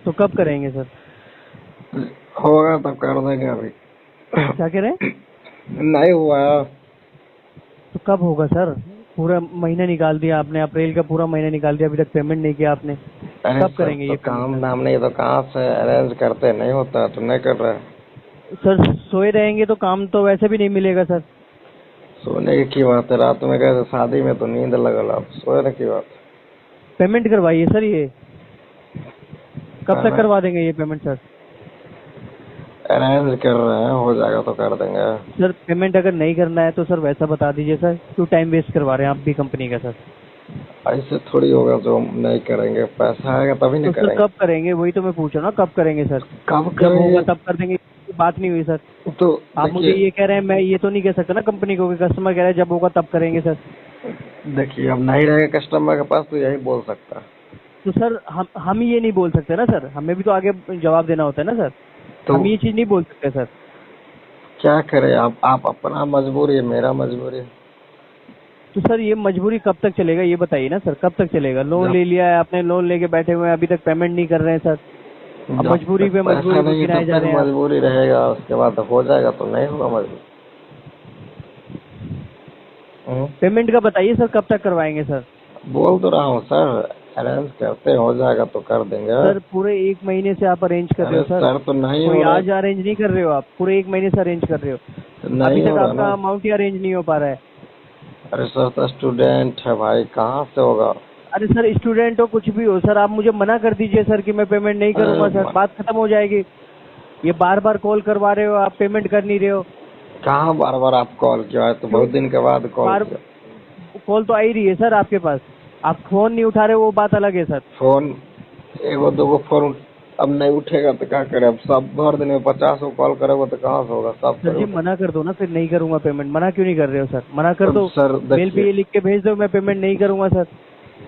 तो कब करेंगे सर? होगा तब कर देंगे। अभी क्या कह रहे हैं? नहीं हुआ। तो कब होगा सर? पूरा महीना निकाल दिया आपने, अप्रैल का पूरा महीना निकाल दिया, अभी तक पेमेंट नहीं किया आपने। अरे कब सर करेंगे तो ये पेमेंट काम सर? धाम नहीं तो कहाँ से अरेंज करते, नहीं होता तो नहीं कर रहे। सर सोए रहेंगे तो काम तो वैसे भी नहीं मिलेगा सर। सोने की बात है, रात में गए शादी में तो नींद लगल, अब सोने की बात पेमेंट करवाइए सर ये। कब तक है। करवा देंगे ये पेमेंट सर? अरेंज कर रहे हैं, हो जाएगा तो कर देंगे। सर पेमेंट अगर नहीं करना है तो सर वैसा बता दीजिए सर, क्यों टाइम वेस्ट करवा रहे हैं आप भी कंपनी का सर? ऐसे थोड़ी होगा जो हम नहीं करेंगे, पैसा आएगा तभी नहीं तो सर करेंगे। कब करेंगे, वही तो मैं पूछ रहा हूँ ना, कब करेंगे सर? कब जब होगा करेंगे? तब कर देंगे, ये बात नहीं हुई सर। तो आप मुझे देखिए ये कह रहे हैं, मैं ये तो नहीं कह सकता ना कंपनी को कि कस्टमर कह रहा है जब होगा तब करेंगे सर। देखिए अब नहीं रहेगा कस्टमर के पास तो यही बोल सकता है। तो सर हम ये नहीं बोल सकते ना सर, हमें भी तो आगे जवाब देना होता है ना सर। तो हम ये चीज नहीं बोल सकते सर। क्या करें, आप अपना मजबूरी है, मेरा मजबूरी है। तो सर ये मजबूरी कब तक चलेगा ये बताइए ना सर, कब तक चलेगा? लोन जब ले लिया है आपने, लोन लेके बैठे हुए हैं, अभी तक पेमेंट नहीं कर रहे हैं सर। अब जब मजबूरी तक पे पैसा मजबूरी पे नहीं है गिनाए तब जा तक रहे हैं आप। मजबूरी रहेगा, उसके बाद हो जाएगा तो नहीं होगा मजबूरी। पेमेंट का बताइए सर, कब तक करवाएंगे सर? बोल तो रहा हूँ सर, अरेंज करते हो जाएगा तो कर देंगे। सर पूरे 1 महीने से आप अरेंज कर रहे अरे हो सर। सर तो नहीं कोई हो रहा। आज अरेंज नहीं कर रहे हो आप, पूरे 1 महीने से अरेंज कर रहे हो। तो अभी नहीं तक हो रहा आपका ना। अमाउंट ही अरेंज नहीं हो पा रहा है। अरे सर तो स्टूडेंट है भाई, कहाँ से होगा। अरे सर स्टूडेंट हो कुछ भी हो सर, आप मुझे मना कर दीजिए सर कि मैं पेमेंट नहीं करूंगा सर, अरे बात खत्म हो जाएगी। ये बार बार कॉल करवा रहे हो आप, पेमेंट कर नहीं रहे हो। कहाँ बार बार आप कॉल किया है, तो क्यों? बहुत दिन के बाद कॉल बार किया। कॉल तो आ ही रही है सर आपके पास, आप फोन नहीं उठा रहे हो, वो बात अलग है सर। फोन एगो दोगो फोन अब नहीं उठेगा तो क्या करे, अब सब भर दिन में 50 को कॉल करेगा तो कहाँ से होगा, सब सर थोड़े जी उठेगा। मना कर दो ना, फिर नहीं करूंगा पेमेंट, मना क्यों नहीं कर रहे हो सर? मना कर अब दो, सर मेल पे देखिए, ये लिख के भेज दो, मैं पेमेंट नहीं करूंगा सर,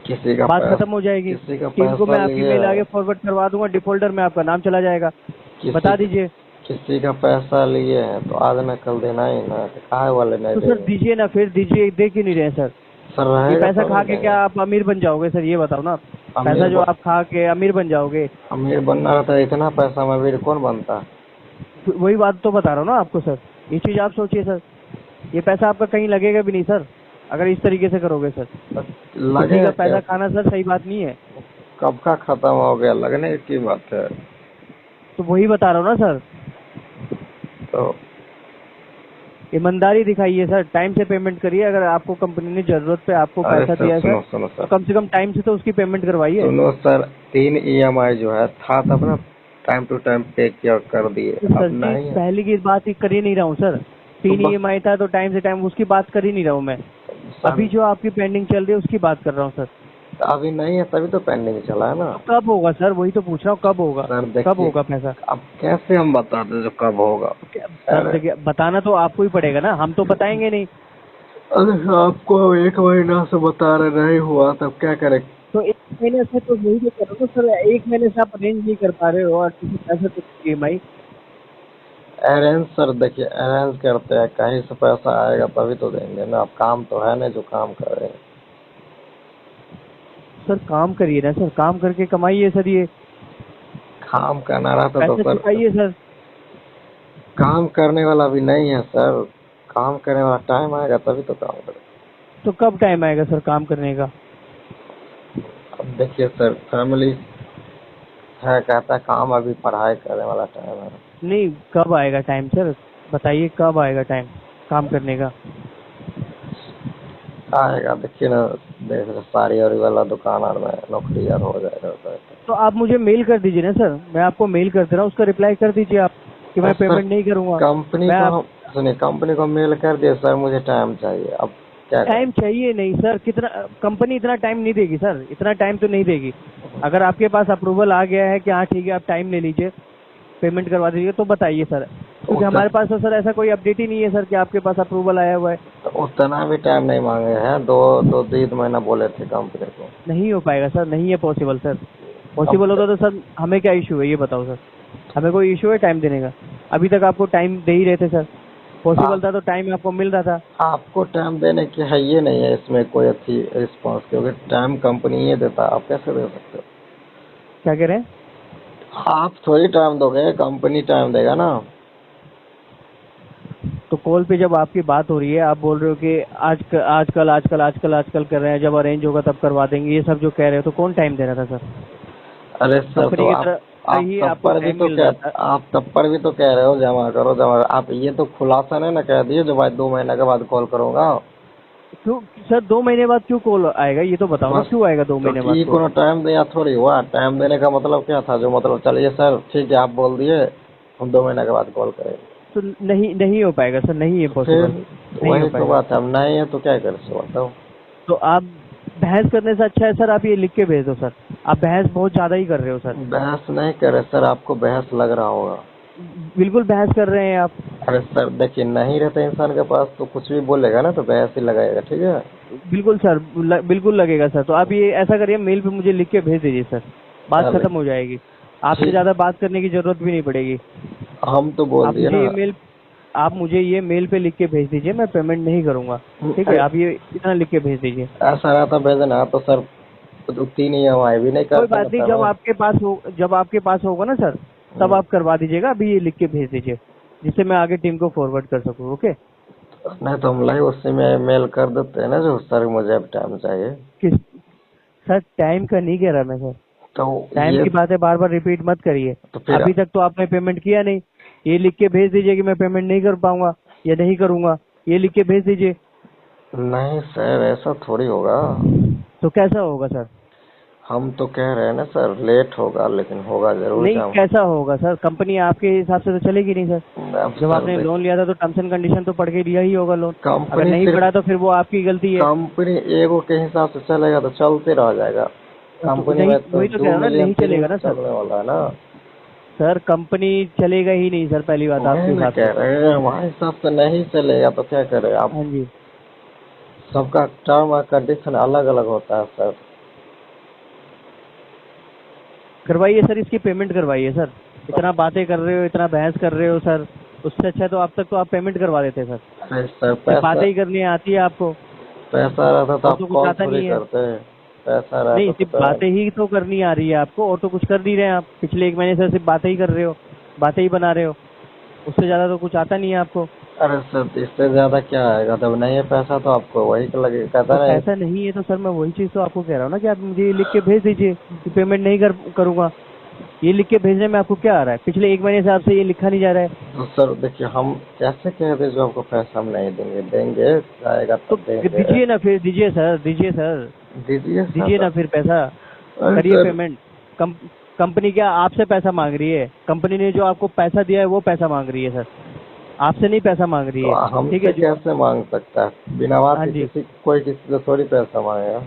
किसी का बात पैसा खत्म हो जाएगी। किसी का टीम को पैसा मैं आपकी लिए मेल है, आगे फॉरवर्ड करवा दूंगा, डिफॉल्टर में आपका नाम चला जाएगा। किसी बता दीजिए। किसी का पैसा लिए हैं तो आज न कल देना ही ना, तो काहे वाले नहीं तो सर देंगे। दीजिए ना, फिर दीजिए, दे क्यों नहीं रहे हैं सर? सर ये रहेगा पैसा तब खा न के क्या देंगे। आप अमीर बन जाओगे सर, ये बताओ ना। अमीर पैसा जो आप खा के अमीर बन जाओगे, अमीर बनना रहता है, इतना पैसा में अमीर कौन बनता है। वही बात तो बता रहा हूँ ना आपको सर। ये चीज आप सोचिए सर, ये पैसा आपका कहीं लगेगा भी नहीं सर, अगर इस तरीके से करोगे सर। किसी लगेगा का पैसा कैसे, खाना सर सही बात नहीं है। कब का खत्म हो गया, लगने की बात है। तो वही बता रहा हूँ ना सर, तो ईमानदारी दिखाइए सर, टाइम से पेमेंट करिए। अगर आपको कंपनी ने जरूरत पे आपको अरे पैसा सर दिया है सर, सुनो सुनो तो सर, कम से कम टाइम से तो उसकी पेमेंट करवाइए। सुनो सर, 3 EMI जो है था तब ना, टाइम टू टाइम पे किया कर दिए, तो अब सर जी नहीं है। पहले की बात ही कर ही नहीं रहा हूँ सर, तो 3 EMI था तो टाइम से टाइम उसकी बात कर ही नहीं रहा हूँ मैं। सर अभी जो आपकी पेंडिंग चल रही है उसकी बात कर रहा हूँ सर। अभी नहीं है तभी तो पेंडिंग चला है ना। तो कब होगा सर, वही तो पूछ रहा हूँ, कब होगा? सर कब देखिए, होगा पैसा? अब कैसे हम बता दें जो कब होगा। सर अरे देखिए, बताना तो आपको ही पड़ेगा ना, हम तो बताएंगे नहीं। अरे आपको 1 महीना से बता रहे नहीं हुआ, तब क्या करें। तो 1 महीने से तो वही तो कर रहा हूँ सर, 1 महीने से आप अरेंज नहीं कर पा रहे हो और किसी पैसा तो EMI। अरेंज सर देखिए, अरेंज करते हैं, कहीं से पैसा आएगा तभी तो देंगे ना, अब काम तो है नहीं जो काम कर रहे हैं। सर काम करिए ना सर, काम करके कमाइए सर, ये काम करना रहता तो पैसे सर, चुकाइए सर। काम करने वाला भी नहीं है सर, काम करने वाला टाइम आएगा तभी तो काम करें। तो कब टाइम आएगा सर काम करने का? अब देखिए सर, फैमिली है, कहता है काम अभी पढ़ाई करने वाला टाइम है। नहीं, कब आएगा टाइम सर, बताइए कब आएगा टाइम काम करने का? आएगा देखिए ना, देख रहे साड़ी वाड़ी वाला दुकान और में नौकरी यार हो जाएगा तो आप मुझे मेल कर दीजिए ना सर, मैं आपको मेल कर दे रहा हूँ, उसका रिप्लाई कर दीजिए आप कि मैं सर पेमेंट नहीं करूंगा। कंपनी मैं को आप हम सुनिए, कंपनी को मेल कर दिए सर, मुझे टाइम चाहिए, अब क्या करें। टाइम चाहिए नहीं सर, कितना कंपनी इतना टाइम नहीं देगी सर, इतना टाइम तो नहीं देगी। अगर आपके पास अप्रूवल आ गया है कि हाँ ठीक है आप टाइम ले लीजिए, पेमेंट करवा दीजिए, तो बताइए सर, क्योंकि हमारे पास तो सर ऐसा कोई अपडेट ही नहीं है सर कि आपके पास अप्रूवल आया हुआ है। तो उतना भी टाइम नहीं मांगे हैं, दो दो 3 महीना बोले थे कंपनी को। नहीं हो पाएगा सर, नहीं है पॉसिबल सर। अब पॉसिबल होता तो सर हमें क्या इशू है ये बताओ सर, हमें कोई इशू है टाइम देने का? अभी तक आपको टाइम दे ही रहे थे सर, पॉसिबल था तो टाइम आपको मिल रहा था। आपको टाइम देने की है ये नहीं है इसमें कोई अच्छी रिस्पांस, क्योंकि टाइम कंपनी ये देता है, आप कैसे दे सकते हो। क्या कह रहे हैं? आप थोड़ी टाइम दोगे, कंपनी टाइम देगा ना। तो कॉल पे जब आपकी बात हो रही है, आप बोल रहे हो कि आजकल कर रहे हैं, जब अरेंज होगा तब करवा देंगे, ये सब जो कह रहे हो, तो कौन टाइम दे रहा था सर? अरे सर, तो कंपनी की तरफ से आप ही तब आपको पर भी टाइम तो मिल रहा था। कह आप तब पर भी तो कह रहे हो जमा करो जमा। आप ये तो खुलासा नहीं ना कह दिए जो भाई 2 महीने के बाद कॉल करूंगा। क्यों सर, 2 महीने बाद क्यों कॉल आएगा, ये तो बताओ ना, बस, क्यों आएगा दो तो महीने बाद की कॉल? कोनो टाइम दिया थोड़ी हुआ। टाइम देने का मतलब क्या था? जो मतलब चलिए सर ठीक है, आप बोल दिए हम 2 महीने के बाद कॉल करेंगे। तो नहीं नहीं हो पाएगा सर, नहीं है तो फिर पॉसिबल, नहीं हो वही तो पाएगा। बात है, हम नहीं है तो क्या कर सकते बताओ। तो आप बहस करने से अच्छा है सर, आप ये लिख के भेज दो सर। आप बहस बहुत ज्यादा ही कर रहे हो सर। बहस नहीं करे सर, आपको बहस लग रहा होगा। बिल्कुल बहस कर रहे हैं आप। अरे सर देखिए, नहीं रहता इंसान के पास तो कुछ भी बोलेगा ना, तो बहस ही लगाएगा, ठीक है। बिल्कुल सर, बिल्कुल लगेगा सर। तो आप ये ऐसा करिए, मेल पे मुझे लिख के भेज दीजिए सर, बात चले खत्म हो जाएगी। आपसे ठीक, ज्यादा बात करने की जरूरत भी नहीं पड़ेगी। हम तो बोल आप दिए मुझे ना। ये मेल आप मुझे ये मेल पे लिख के भेज दीजिए, मैं पेमेंट नहीं करूंगा। ठीक है, अरे आप ये इतना लिख के भेज दीजिए। ऐसा रहता भेजना तो सर, तो 3 EMI भी नहीं कोई करते ना बात नहीं, सर हम। जब आपके पास होगा ना सर, तब आप करवा दीजिएगा। अभी ये लिख के भेज दीजिए, जिससे मैं आगे टीम को फॉरवर्ड कर सकूँ। ओके। नहीं तो हम लाइव उसी में मेल कर देते हैं ना, जो सर मुझे अब टाइम चाहिए। किस सर, टाइम का नहीं कह रहा मैं सर। तो टाइम ये की बातें बार बार रिपीट मत करिए। तो फिर अभी तक तो आपने पेमेंट किया नहीं। ये लिख के भेज दीजिए कि मैं पेमेंट नहीं कर पाऊंगा या नहीं करूंगा। ये लिख के भेज दीजिए। नहीं सर, ऐसा थोड़ी होगा। तो कैसा होगा सर? हम तो कह रहे हैं ना सर, लेट होगा लेकिन होगा जरूर नहीं, काम। कैसा होगा सर? कंपनी आपके हिसाब से तो चलेगी नहीं सर। अब जब सर आपने लोन देखिए, लिया था तो टर्म्स एंड कंडीशन तो पढ़ के लिया ही होगा लोन। अगर कंपनी नहीं सिर्फ पढ़ा तो फिर वो आपकी गलती है। कंपनी एगो के हिसाब से चलेगा तो चलते रह जाएगा। तो कंपनी नहीं, में तो वही तो कह दो रहा हूँ ना, मिलियन नहीं तीन चलेगा ना मिलियन सर। चलने वाला है ना। सर कंपनी चलेगा ही नहीं सर, पहली बात वही आपके ना हिसाब कह से। रहे हैं, हमारे हिसाब से नहीं चलेगा तो क्या करें आप। हाँ जी। सबका टर्म और कंडीशन अलग अलग होता है सर। करवाइए सर, इसकी पेमेंट करवाइए सर। इतना बातें कर रहे हो, इतना बहस कर रहे हो सर, उससे अच्छा तो अब तक तो आप पेमेंट करवा देते सर। अरे सर, सिर्फ पैसा बातें ही करनी आती है आपको, पैसा रहता तो और आप तो कुछ कॉल आता थोड़ी नहीं है। करते। पैसा नहीं, रहता तो सिर्फ बातें ही तो करनी आ रही है आपको, और तो कुछ कर नहीं रहे हैं आप। पिछले 1 महीने से सिर्फ बातें ही कर रहे हो, बातें ही बना रहे हो। उससे ज्यादा तो कुछ आता नहीं है आपको। अरे सर, इससे ज्यादा क्या आएगा? जब नहीं है पैसा तो आपको वही लगे, तो कहता नहीं। पैसा नहीं है तो सर मैं वही चीज तो आपको कह रहा हूँ ना, कि आप मुझे ये लिख के भेज दीजिए कि पेमेंट नहीं करूंगा। ये लिख के भेजने में आपको क्या आ रहा है? पिछले 1 महीने से आपसे ये लिखा नहीं जा रहा है। तो सर देखिए, हम कैसे कह दे जो आपको पैसा हम नहीं देंगे? देंगे, आएगा तो तब देंगे। दीजिए ना फिर, दीजिए सर, दीजिए सर, दीजिए दीजिए सर। ना फिर पैसा। अरे करिए सर, पेमेंट। कम कंपनी क्या आपसे पैसा मांग रही है? कंपनी ने जो आपको पैसा दिया है वो पैसा मांग रही है सर, आपसे नहीं पैसा मांग रही तो है। ठीक हमसे है जो। कैसे मांग सकता है? बिना बात हाँ के जी। कोई किसी से थोड़ी पैसा मांगेगा।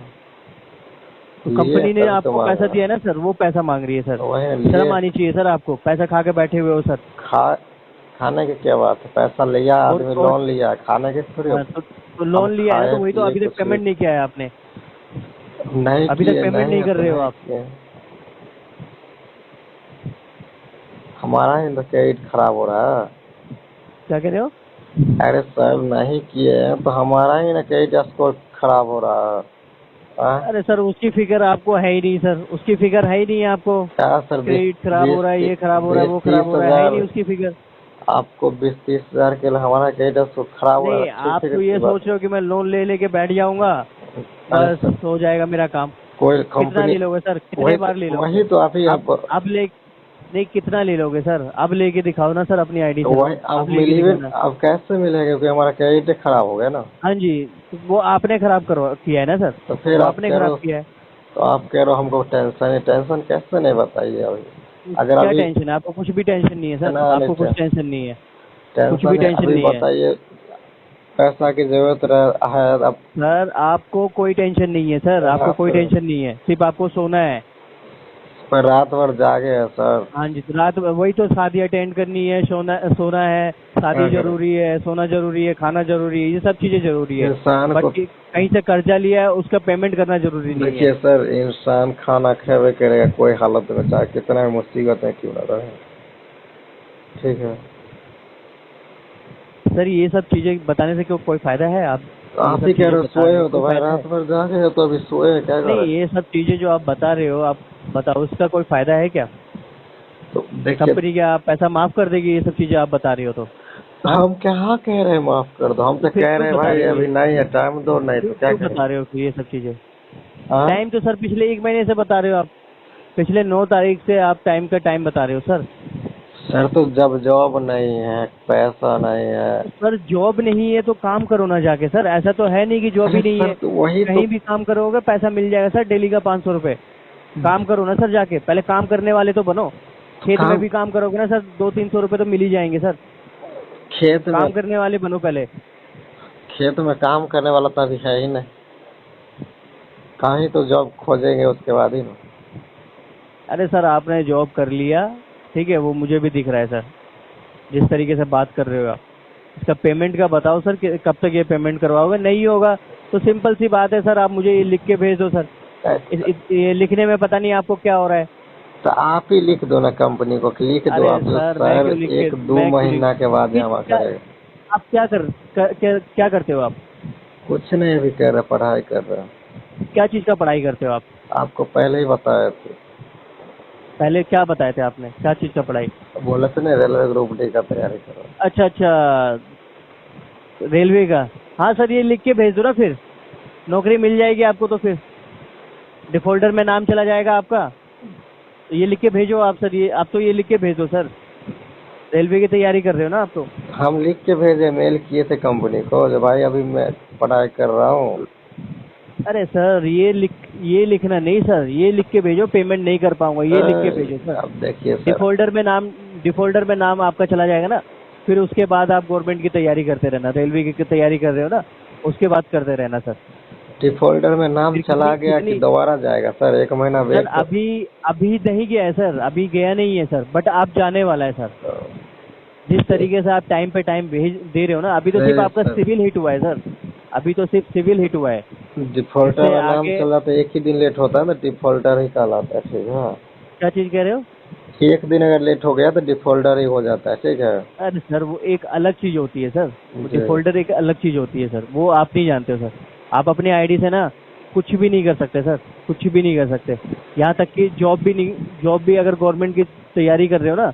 तो लिए कंपनी ने तभी तो आपको पैसा मांगेगा। दिया है ना सर, वो पैसा मांग रही है सर। तो वही लिए। शर्म आनी चाहिए सर आपको, पैसा खा के बैठे हुए हो सर। खा खाने की क्या बात है? पैसा लिया, आदमी और लोन लिया, खाने के थोड़ी हाँ, अब तो हम लोन लिया है ना, तो खाए वही तो पिए अभी तक कुछ भी पेमेंट नहीं किया है आपने। नहीं अभी तक किए। पेमेंट नहीं नहीं है कर तो रहे हो नहीं आप। किए। हमारा ही तो क्रेडिट खराब हो रहा है। क्या कह रहे हो? अरे सर, नहीं किए हैं तो हमारा ही ना क्रेडिट स्कोर खराब हो रहा है। हाँ? अरे सर, उसकी फिगर आपको है ही नहीं सर, उसकी फिगर है ही नहीं आपको। क्या सर, बीस क्रेडिट खराब हो बीस रहा है, ये खराब हो रहा है, बीस वो खराब तीस हो रहा है ही नहीं हजार उसकी फिगर। आपको 20-30 हजार के लिए हमारा क्रेडिट स्कोर खराब हो रहा है? नहीं, अच्छी आप फिक्र तो ये की बात सोच रहे हो कि मैं लोन ले लेके बैठ जाऊंगा, है। अरे बस सर, हो जाएगा मेरा काम। कोई कितना कंपनी ले लोगे सर, कितने बार ले लोगे? वही तो आप ही अब अब ले नहीं, कितना ले लोगे सर? अब लेके दिखाओ ना सर अपनी आईडी तो सर। वही अब अब लेके मिली दिखाना। अब कैसे मिलेगा? क्योंकि हमारा क्रेडिट खराब हो गया ना। हाँ जी। तो वो आपने खराब करवा किया है ना सर, तो फिर वो आप आपने कह रहे खराब हो किया है। तो आप कह रहे हो हमको टेंशन है। टेंशन कैसे? नहीं बताइए अभी। अगर क्या अभी टेंशन है आपको? कुछ भी टेंशन नहीं है सर, इतना नहीं आपको कुछ टेंशन नहीं है। कुछ भी टेंशन है, टेंशन अभी नहीं है बताइए। पैसा की जरूरत है अब। सर, आपको कोई टेंशन नहीं है सर, आपको कोई रात टेंशन नहीं है, सिर्फ आपको सोना है। पर रात भर जागे है सर। हाँ जी, तो रात वही तो, शादी अटेंड करनी है, सोना सोना है। क्या शादी करें? जरूरी है, सोना जरूरी है, खाना जरूरी है, ये सब चीजें जरूरी है। इंसान बट को कहीं से कर्जा लिया है, उसका पेमेंट करना जरूरी नहीं है। देखिए सर, इंसान खाना खेवे करेगा कोई हालत में, चाहे कितना भी मुसीबत में क्यों ना रहे। ठीक है। सर ये सब चीजें बताने से क्यों कोई फायदा है? आप तो ये आप सब ही कह चीजें रहे हो बता सोए रहे हो, हो, तो कोई भाई फायदा है? रात भर जागे हो तो अभी सोए हैं, क्या नहीं, करें? ये सब चीजें जो आप बता रहे हो, आप बताओ उसका कोई फायदा है क्या? देखिए कंपनी क्या पैसा माफ कर देगी ये सब चीजें आप बता रही हो तो? हम क्या कह रहे हैं माफ कर दो, हम तो फिर कह क्यों रहे हैं बता भाई रहे हो अभी नहीं है, टाइम दो, नहीं तो क्या क्यों करें। बता रहे हो फिर ये सब चीजें? हाँ टाइम तो सर पिछले 1 महीने से बता रहे हो आप। पिछले 9 तारीख से आप टाइम का टाइम बता रहे हो सर। सर, तो जब जॉब नहीं है, पैसा नहीं है। सर जॉब नहीं है तो काम करो ना जाके सर, ऐसा तो है नहीं कि जॉब अरे ही नहीं सर, है। तो वही तो। कहीं भी काम करोगे पैसा मिल जाएगा सर, डेली का 500 रुपए। काम करो ना सर जाके, पहले काम करने वाले तो बनो। खेत में काम भी काम करोगे ना सर 200-300 रुपए तो मिल ही जाएंगे सर। खेत में काम करने वाले बनो पहले। खेत में काम करने वाला तो अभी है ही नहीं, कहीं तो जॉब खोजेंगे उसके बाद ही ना। अरे सर आपने जॉब कर लिया, ठीक है, वो मुझे भी दिख रहा है सर, जिस तरीके से बात कर रहे हो आप। इसका पेमेंट का बताओ सर कि कब तक ये पेमेंट करवाओगे? नहीं होगा तो सिंपल सी बात है सर, आप मुझे ये लिख के भेज दो सर। ये लिखने में पता नहीं आपको क्या हो रहा है। तो आप ही लिख दो ना कंपनी को, लिख दो अरे आप, सर मैं सर क्यों लिख के 1-2 मैं क्यों महीना के बाद लिख जमा क्या, करेगा। आप क्या करते हो आप? कुछ नहीं, अभी कह रहे पढ़ाई कर रहे हैं। क्या चीज का पढ़ाई करते हो आप? आपको पहले ही बताया थे। पहले क्या बताए थे आपने, क्या चीज का पढ़ाई? बोले थे ना, रेलवे ग्रुप डी का तैयारी करो। अच्छा अच्छा, रेलवे का। हाँ सर ये लिख के भेज दो ना, फिर नौकरी मिल जाएगी आपको। तो फिर डिफॉल्टर में नाम चला जाएगा आपका। तो ये लिख के भेजो आप सर, ये आप तो ये लिख के भेज दो सर। रेलवे की तैयारी कर रहे हो ना आप तो? हम लिख के भेजे, मेल किए थे कंपनी को, जो भाई अभी मैं पढ़ाई कर रहा हूँ। अरे सर ये लिखना नहीं सर, ये लिख के भेजो पेमेंट नहीं कर पाऊंगा, ये लिख के भेजो सर। अब देखिए सर, डिफॉल्टर में नाम आपका चला जाएगा ना, फिर उसके बाद आप गवर्नमेंट की तैयारी करते रहना। रेलवे की तैयारी कर रहे हो ना, उसके बाद करते रहना सर। डिफॉल्टर में नाम चला गया कि दोबारा जाएगा सर? 1 महीना सर वेट अभी नहीं गया है सर, अभी गया नहीं है सर, बट आप जाने वाला है सर। जिस तरीके से आप टाइम पे टाइम भेज दे रहे हो ना, अभी तो सिर्फ आपका सिविल हिट हुआ है सर, अभी तो सिर्फ सिविल हिट हुआ है। डिफॉल्टर में नाम चला तो 1 ही दिन लेट होता है ना, डिफॉल्टर ही कहलाता है। ठीक है, क्या चीज कह रहे हो? 1 दिन अगर लेट हो गया तो डिफॉल्टर ही हो जाता है। ठीक है। अरे सर वो एक अलग चीज होती है सर, डिफॉल्टर एक अलग चीज होती है सर, वो आप नहीं जानते हो सर। आप अपनी आईडी से ना कुछ भी नहीं कर सकते सर, कुछ भी नहीं कर सकते। यहाँ तक कि जॉब भी अगर गवर्नमेंट की तैयारी कर रहे हो ना,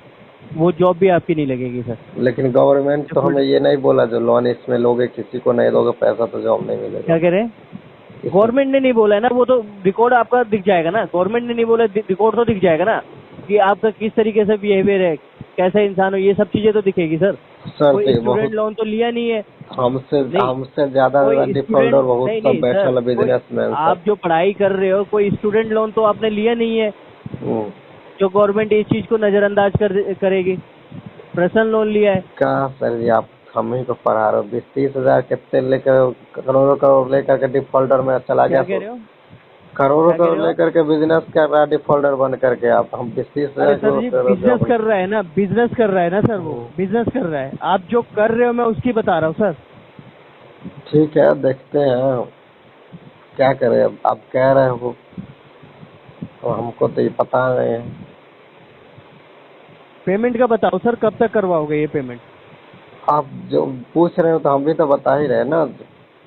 वो जॉब भी आपकी नहीं लगेगी सर। लेकिन गवर्नमेंट तो हमें ये नहीं बोला जो लोन इसमें लोगे, किसी को नहीं दोगे पैसा तो जॉब नहीं मिलेगा। क्या कह रहे हैं? गवर्नमेंट ने नहीं बोला है ना, वो तो रिकॉर्ड आपका दिख जाएगा ना। गवर्नमेंट ने नहीं बोला, रिकॉर्ड तो दिख जाएगा ना कि आपका किस तरीके से बिहेवियर है, कैसा इंसान हो, ये सब चीजें तो दिखेगी सर। कोई स्टूडेंट लोन तो लिया नहीं है। हमसे ज्यादा डिफॉल्टर बहुत सब बैठल बिजनेसमैन। आप जो पढ़ाई कर रहे हो, कोई स्टूडेंट लोन तो आपने लिया नहीं है जो गवर्नमेंट इस चीज को नजरअंदाज करेगी। पर्सनल लोन लिया है। क्या सर जी, आप हम ही को पढ़ा रहे हो? 20-30 हजार कितने लेकर, करोड़ों लेकर के डिफॉल्टर में चला गया। क्या कह रहे हो? करोड़ों लेकर के बिजनेस कर रहा है डिफॉल्टर बन करके। आप हम 20-30 हजार बिजनेस कर रहा है ना, बिजनेस कर रहा है ना सर, वो बिजनेस कर रहा है। आप जो कर रहे हो मैं उसकी बता रहा हूँ सर। ठीक है, देखते हैं क्या करें। अब आप कह रहे हो तो हमको तो ये पता नहीं है। पेमेंट का बताओ सर, कब तक करवाओगे ये पेमेंट? आप जो पूछ रहे हो तो हम भी तो बता ही रहे ना।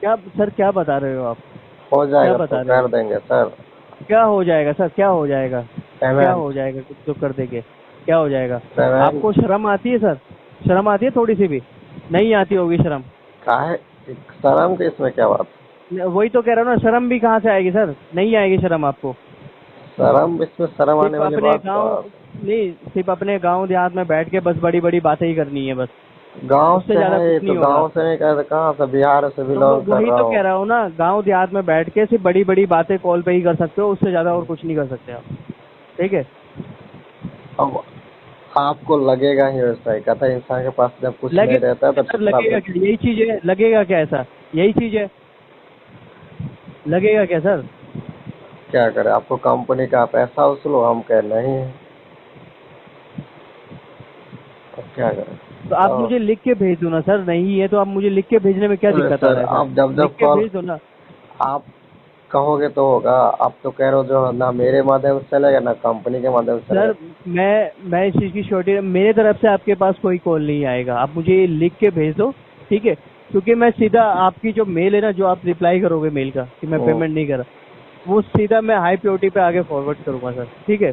क्या सर, क्या बता रहे हो आप? हो जाएगा तो कर देंगे सर। क्या हो जाएगा सर, क्या हो जाएगा? क्या हो जाएगा जो कर देंगे? क्या हो जाएगा? आपको शर्म आती है सर? शर्म आती है थोड़ी सी भी? नहीं आती होगी शर्म। काहे शर्म के इसमें क्या बात? वही तो कह रहा हूँ ना, शर्म भी कहाँ से आएगी सर? नहीं आएगी शर्म आपको। शर्म इसमें शर्म आने वाली बात नहीं, सिर्फ अपने गांव देहात में बैठ के बस बड़ी बड़ी बातें ही करनी है बस। गांव से ज्यादा कुछ नहीं होगा। गांव से नहीं कहते, कहाँ से? बिहार से बिलोंग कर रहा हूँ। वही तो कह रहा हूँ ना, गांव देहात में बैठ के सिर्फ बड़ी बड़ी बातें कॉल पे ही कर सकते हो, उससे ज्यादा और कुछ नहीं कर सकते आप। ठीक है। अब आपको लगेगा ही वैसा ही, कहता है इंसान के पास जब कुछ नहीं रहता है तो लगेगा क्या? यही चीज है, लगेगा क्या ऐसा? यही चीज है, लगेगा क्या सर? क्या करे, आपको कंपनी का पैसा वसूलो, हम कह नहीं है, तो क्या करें? तो आप मुझे लिख के भेज दो ना सर। नहीं है तो आप मुझे लिख के भेजने में क्या दिक्कत आ रहा है? आप जब कॉल भेज दो ना, आप कहोगे तो होगा। आप तो कह रहे हो जो ना मेरे माध्यम से चलेगा ना कंपनी के माध्यम से। सर मैं इस चीज की श्योरिटी, मेरे तरफ से आपके पास कोई कॉल नहीं आएगा। आप मुझे लिख के भेज दो, ठीक है? क्योंकि मैं सीधा आपकी जो मेल है ना, जो आप रिप्लाई करोगे मेल का कि मैं पेमेंट नहीं करा, वो सीधा मैं हाई प्रायोरिटी पे आगे फॉरवर्ड करूंगा सर। ठीक है?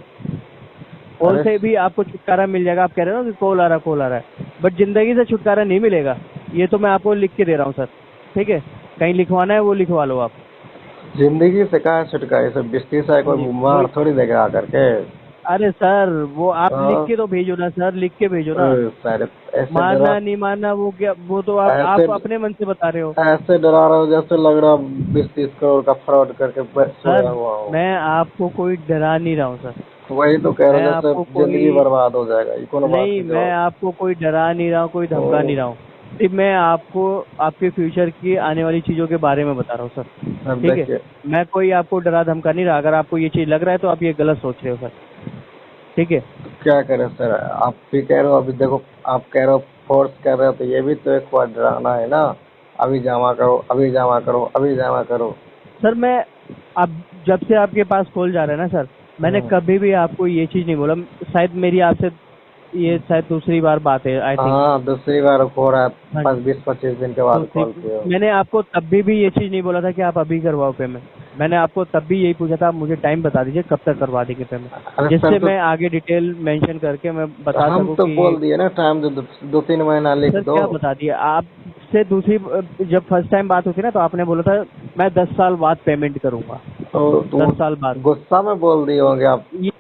कॉल अरे से भी आपको छुटकारा मिल जाएगा। आप कह रहे हो ना कि कॉल आ रहा है, बट जिंदगी से छुटकारा नहीं मिलेगा। ये तो मैं आपको लिख के दे रहा हूँ सर, ठीक है? कहीं लिखवाना है वो लिखवा लो आप। जिंदगी से कहाँ छुटकारा, सब बिस्ती से हाँ कोई जी, मार थोड़ी देगा आकर के। अरे सर वो आप लिख हाँ, के तो भेजो ना सर, लिख के भेजो ना। सर ऐसे डरा, मारना नहीं मारना वो क्या, वो तो ऐसे आप अपने मन से बता रहे हो। ऐसे डरा रहा हूँ जैसे लग रहा 20-30 करोड़ का फ्रॉड करके सोया सर हुआ हूँ। मैं आपको कोई डरा नहीं रहा हूँ सर। वही तो कह रहा मैं हूँ, जैसे आपको जिंदगी कोई बर्बाद हो जाएगा, ये कौन बात नहीं, की मैं जो। आपको कोई डरा नहीं रहा हूँ, कोई धमका ओ, नहीं रहा हूँ। सिर्फ मैं आपको आपके फ्यूचर की आने वाली चीजों के बारे में बता रहा हूँ सर, अब ठीक है? देखिए, मैं कोई आपको डरा धमका नहीं रहा। अगर आपको ये चीज लग रहा है तो आप ये गलत सोच रहे हो सर, ठीक है? क्या करें सर, आप भी कह रहे हो, अभी देखो आप कह रहे हो फोर्स कर रहे हो, तो ये भी तो एक बार डराना है ना। अभी जमा करो, अभी जमा करो, अभी जमा करो। सर मैं अब जब से आपके पास कॉल जा रहा है ना सर, मैंने हम्म। कभी भी आपको ये चीज नहीं बोला। शायद मेरी आपसे ये शायद दूसरी बार बात है, आई थिंक। हाँ, दूसरी बार हो रहा है, हाँ बस जी, 20-25 दिन के बाद दूसरी। कॉल किए हो। मैंने आपको तब भी ये चीज नहीं बोला था कि आप अभी करवाओ पेमेंट। मैंने आपको तब भी यही पूछा था, आप मुझे टाइम बता दीजिए कब तक करवा देंगे पेमेंट, अरे सर, जिससे तो मैं आगे डिटेल मेंशन करके मैं बता हम सकूं तो कि बोल दिए ना, टाइम दो, 2-3 महीना लिख सर दो। क्या बता दिया आपसे। दूसरी जब फर्स्ट टाइम बात होती ना तो आपने बोला था मैं 10 साल बाद पेमेंट करूंगा, तो 10 साल बाद। गुस्सा में बोल दिए होंगे आप। ये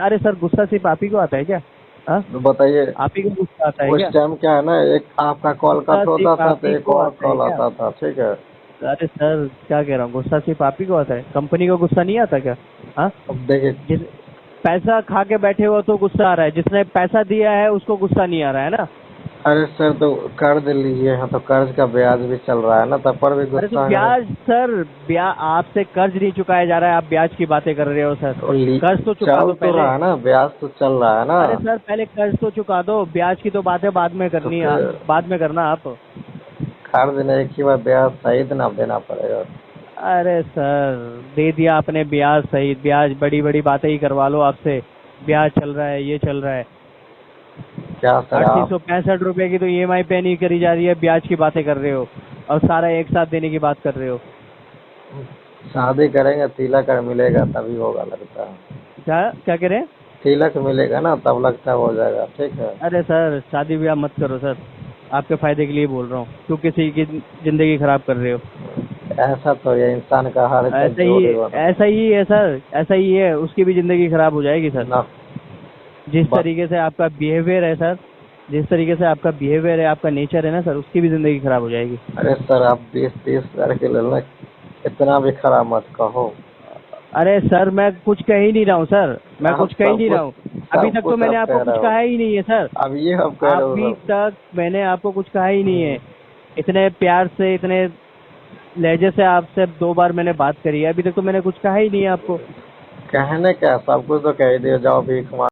अरे सर गुस्सा सिर्फ आप ही को आता है क्या? हाँ, तो बताइए, आप ही को गुस्सा आता है उस क्या? टाइम क्या है ना, एक आपका कॉल गुस्सा कट होता सिर्फ था आप तो ही एक को और आता है कॉल क्या? आता था, ठीक है। अरे सर क्या कह रहा हूँ, गुस्सा सिर्फ आप ही को आता है, कंपनी को गुस्सा नहीं आता क्या? हाँ, अब देखिए, जिस पैसा खा के बैठे हो तो गुस्सा आ रहा है, जिसने पैसा दिया है उसको गुस्सा नहीं आ रहा है ना? अरे सर, तो कर्ज लिए हैं तो कर्ज का ब्याज भी चल रहा है ना, तब पर भी अरे तो गुस्सा करे। ब्याज सर, आपसे कर्ज नहीं चुकाया जा रहा है, आप ब्याज की बातें कर रहे हो सर। और कर्ज तो चुका चल दो तो पहले। रहा है ना, ब्याज तो चल रहा है ना। अरे सर पहले कर्ज तो चुका दो, ब्याज की तो बातें बाद में तो करनी है, फिर बाद में करना आप। कर्ज ने एक ही बार ब्याज सहित ना देना पड़ेगा। अरे सर दे दिया आपने ब्याज सहित, ब्याज बड़ी बड़ी बातें ही करवा लो आपसे। ब्याज चल रहा है, ये चल रहा है। क्या सर आप 3865 की तो ईएमआई पे नहीं करी जा रही है, ब्याज की बातें कर रहे हो और सारा एक साथ देने की बात कर रहे हो। शादी करेंगे, तिलक अगर मिलेगा तभी होगा लगता है। क्या क्या कह रहे हैं? तिलक मिलेगा ना तब लगता है हो जाएगा, ठीक है। अरे सर शादी ब्याह मत करो सर, आपके फायदे के लिए बोल रहा हूँ। क्यों किसी की जिंदगी खराब कर रहे हो? ऐसा तो ये इंसान का हरकत जोड़ ही बना ऐसा ही है सर, ऐसा ही है, उसकी भी जिंदगी खराब हो जाएगी सर। ना। जिस बस, तरीके से आपका बिहेवियर है सर, जिस तरीके से आपका बिहेवियर है, आपका नेचर है ना सर, उसकी भी जिंदगी खराब हो जाएगी। अरे सर, आप 20-30 हजार के लेना, इतना भी खराब मत कहो। अरे सर मैं कुछ कह ही नहीं रहा हूँ सर, मैं आप कुछ कह ही नहीं रहा हूँ। अभी सब तक तो कुछ मैंने आप आपको कह कुछ रहे हो। कहा ही नहीं है सर। अब ये आप कह रहे हो अभी सब। तक मैंने आपको कुछ कहा ही नहीं है। इतने प्यार से, इतने लहजे से आपसे 2 बार मैंने बात करी है, अभी तक तो मैंने कुछ कहा ही नहीं है आपको। कहने क्या, सब कुछ तो कह ही दिया, जाओ भीख मांगो।